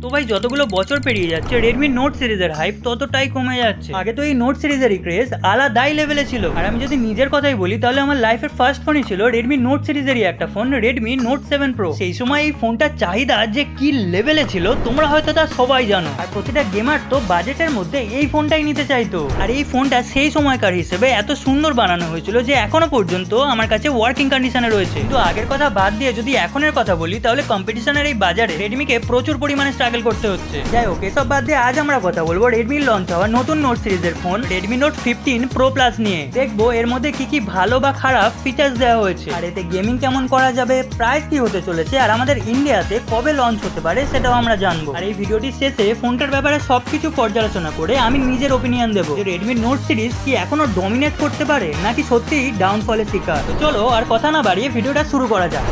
তো ভাই যতগুলো বছর পেরিয়ে যাচ্ছে রেডমি নোট সিরিজের হাইপ ততটাই কমে যাচ্ছে। আগে তো এই নোট সিরিজেরই ক্রেজ আলাদাই লেভেলে ছিল। আর আমি যদি নিজের কথাই বলি তাহলে আমার লাইফের ফার্স্ট ফোনই ছিল রেডমি নোট সিরিজেরই একটা ফোন, রেডমি নোট 7 প্রো। সেই সময় এই ফোনটার চাহিদা যে কি লেভেলে ছিল তোমরা হয়তো তা সবাই জানো। আর প্রতিটা গেমার তো বাজেটের মধ্যে এই ফোনটাই নিতে চাইতো। আর এই ফোনটা সেই সময়কার হিসেবে এত সুন্দর বানানো হয়েছিল যে এখনো পর্যন্ত আমার কাছে ওয়ার্কিং কন্ডিশনে রয়েছে। কিন্তু আগের কথা বাদ দিয়ে যদি এখনের কথা বলি তাহলে কম্পিটিশনের এই বাজারে রেডমিকে প্রচুর পরিমাণে স্ট্রাগল করতে হচ্ছে। যাই হোক, এসব বাদ দিয়ে আজ আমরা কথা বলবো রেডমির লঞ্চ হওয়া নতুন নোট সিরিজের phone Redmi note 15 pro plus নিয়ে। দেখবো এর মধ্যে কি কি ভালো বা খারাপ ফিচার্স দেওয়া হয়েছে, আর এতে গেমিং কেমন করা যাবে, প্রাইস কি হতে চলেছে, আর আমাদের ইন্ডিয়াতে কবে লঞ্চ হতে পারে সেটাও আমরা জানবো। আর এই ভিডিওটির শেষে ফোনটার ব্যাপারে সবকিছু পর্যালোচনা করে আমি নিজের ওপিনিয়ন দেবো যে রেডমি নোট সিরিজ কি এখনো ডমিনেট করতে পারে নাকি সত্যিই ডাউনফলের শিকার। তো চলো আর কথা না বাড়িয়ে ভিডিওটা শুরু করা যাক।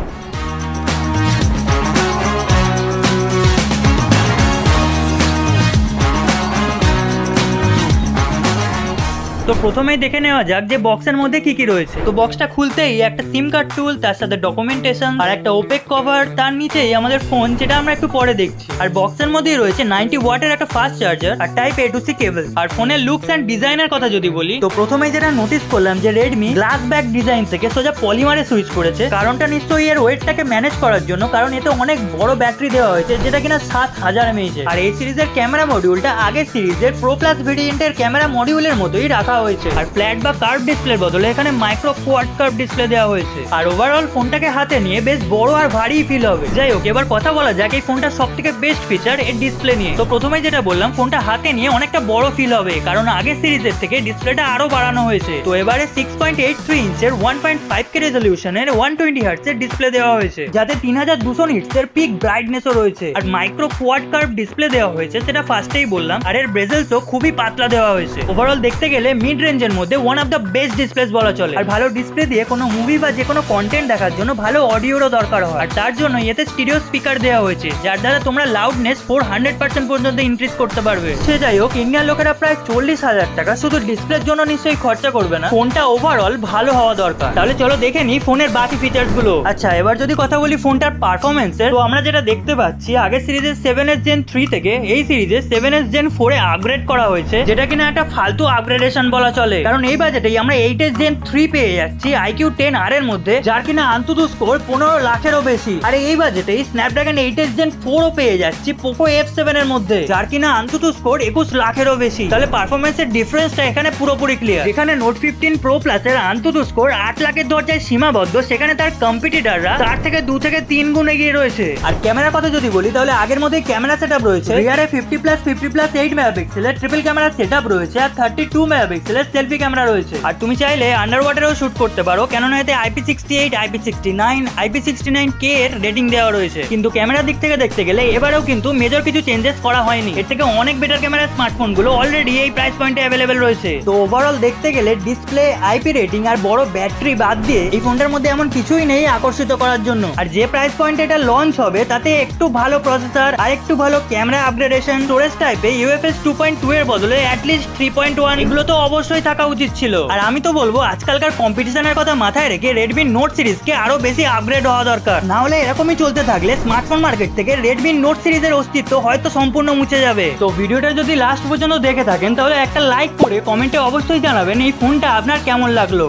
তো প্রথমেই দেখে নেওয়া যাক যে বক্সের মধ্যে কি কি রয়েছে। তো বক্সটা খুলতেই একটা সিম কার্ড টুল, তার সাথে ডকুমেন্টেশন আর একটা ওপেক কভার, তার নিচেই আমাদের ফোন, যেটা আমরা একটু পরে দেখছি। আর বক্সের মধ্যেই রয়েছে 90 ওয়াটের একটা ফাস্ট চার্জার আর type A to C cable. আর ফোনের লুকস এন্ড ডিজাইনের কথা যদি বলি তো প্রথমেই যেটা নোটিস করলাম যে রেডমি গ্লাস ব্যাক ডিজাইন থেকে সোজা পলিমারে সুইচ করেছে। কারণটা নিশ্চয়ই এর ওয়েটটাকে ম্যানেজ করার জন্য, কারণ এতে অনেক বড় ব্যাটারি দেওয়া হয়েছে যেটা কিনা 7000 mAh। আর এই সিরিজের ক্যামেরা মডিউলটা আগের সিরিজের প্রো প্লাস ভেরিয়েন্টের ক্যামেরা মডিউলের মতোই রাখা হয়েছে। আর ফ্ল্যাট বা কার্ভ ডিসপ্লের বদলে এখানে মাইক্রো কোয়াড কার্ভ ডিসপ্লে দেওয়া হয়েছে। আর ওভারঅল ফোনটাকে হাতে নিয়ে বেশ বড় আর ভারী ফিল হবে। যাই হোক, এবার কথা বলা যাক এই ফোনটার সবথেকে বেস্ট ফিচার এর ডিসপ্লে নিয়ে। তো প্রথমেই যেটা বললাম, ফোনটা হাতে নিয়ে অনেকটা বড় ফিল হবে, কারণ আগের সিরিজের থেকে ডিসপ্লেটা আরো বাড়ানো হয়েছে। তো এবারে 6.83 ইঞ্চের 1.5K রেজলিউশনের 120 হার্টজ এর ডিসপ্লে দেওয়া হয়েছে, যাতে 3200 নিটস এর পিক ব্রাইটনেসও রয়েছে। আর মাইক্রো কোয়াড কার্ভ ডিসপ্লে দেওয়া হয়েছে, সেটা ফার্স্টেই বললাম। আর এর বেজেলসও খুবই পাতলা দেওয়া হয়েছে। ওভারঅল দেখতে গেলে মিড রেঞ্জের মধ্যে one of the best displace বলা চলে। আর ভালো ডিসপ্লে দিয়ে কোনো মুভি বা যে কোনো কন্টেন্ট দেখার জন্য ভালো অডিওরও দরকার হয়। আর তার জন্য এতে স্টিরিও স্পিকার দেওয়া হয়েছে, যার দ্বারা তোমরা লাউডনেস 400% পর্যন্ত ইনক্রিজ করতে পারবে। সে যাই হোক, ইন্ডিয়ান লোকেরা প্রায় 40,000 টাকা শুধু ডিসপ্লের জন্য নিশ্চয়ই খরচা করবে না। ফোনটা ওভারঅল ভালো হওয়া দরকার। তাহলে চলো দেখে নি ফোনের বাকি ফিচার্স গুলো। আচ্ছা, এবার যদি কথা বলি ফোনটার পারফরমেন্সের, তো আমরা যেটা দেখতে পাচ্ছি আগের সিরিজের 7S Gen 3 থেকে এই সিরিজে 7S Gen 4 এ আপগ্রেড করা হয়েছে, যেটা কিনা একটা ফালতু আপগ্রেডেশন বলা চলে। কারণ এই বাজেটেই আমরা 8S Gen 3 পেয়ে যাচ্ছি IQ 10R এর মধ্যে, যার কিনা আন্তত স্কোর 15 লাখেরও বেশি। আর এই বাজেটেই স্ন্যাপড্রাগন 8S Gen 4 ও পেয়ে যাচ্ছি পোকো F7 এর মধ্যে, যার কিনা আন্তত স্কোর 21 লাখেরও বেশি। তাহলে পারফরমেন্সের ডিফারেন্সটা এখানে পুরোপুরি ক্লিয়ার। যেখানে নোট 15 প্রো প্লাস এর আন্তত স্কোর 8 লাখের দরজায় সীমাবদ্ধ, সেখানে তার কম্পিটিটররা তার থেকে 2 থেকে 3 গুণ এগিয়ে রয়েছে। আর ক্যামেরার কথা যদি বলি তাহলে আগের মধ্যেই ক্যামেরা সেটআপ রয়েছে। রিয়ারে 50+50+8 মেগাপিক্সেলের ট্রিপল ক্যামেরা সেটআপ রয়েছে, আর 32 মেগাপিক্সেলের সেলফি ক্যামেরা রয়েছে। আর তুমি চাইলে আন্ডার ওয়াটারেও শুট করতে পারো, কেননা এতে IP68, IP69, IP69K এর রেটিং দেওয়া রয়েছে। কিন্তু ক্যামেরার দিক থেকে দেখতে গেলে এবারেও কিন্তু মেজর কিছু চেঞ্জেস করা হয়নি। এর থেকে অনেক বেটার ক্যামেরার স্মার্টফোন গুলো অলরেডি এই প্রাইস পয়েন্টে অ্যাভেলেবেল রয়েছে। তো ওভারঅল দেখতে গেলে ডিসপ্লে, IP রেটিং আর বড় ব্যাটারি বাদ দিয়ে এই ফোনটার মধ্যে এমন কিছুই নেই আকর্ষিত করার জন্য। আর যে প্রাইস পয়েন্টে এটা লঞ্চ হবে তাতে একটু ভালো প্রসেসর আর একটু ভালো ক্যামেরা আপগ্রেডেশন, স্টোরেজ টাইপে UFS 2.2 এর বদলে অ্যাটলিস্ট 3.1 এগুলো তো অবশ্যই থাকা উচিত ছিল। আর আমি তো বলবো আজকালকার কম্পিটিশনের কথা মাথায় রেখে রেডমি নোট সিরিজকে আরো বেশি আপগ্রেড হওয়া দরকার। না হলে এরকমই চলতে থাকলে স্মার্টফোন মার্কেট থেকে রেডমি নোট সিরিজের অস্তিত্ব হয়তো সম্পূর্ণ মুছে যাবে। তো ভিডিওটা যদি লাস্ট পর্যন্ত দেখে থাকেন তাহলে একটা লাইক করে কমেন্টে অবশ্যই জানাবেন এই ফোনটা আপনার কেমন লাগলো।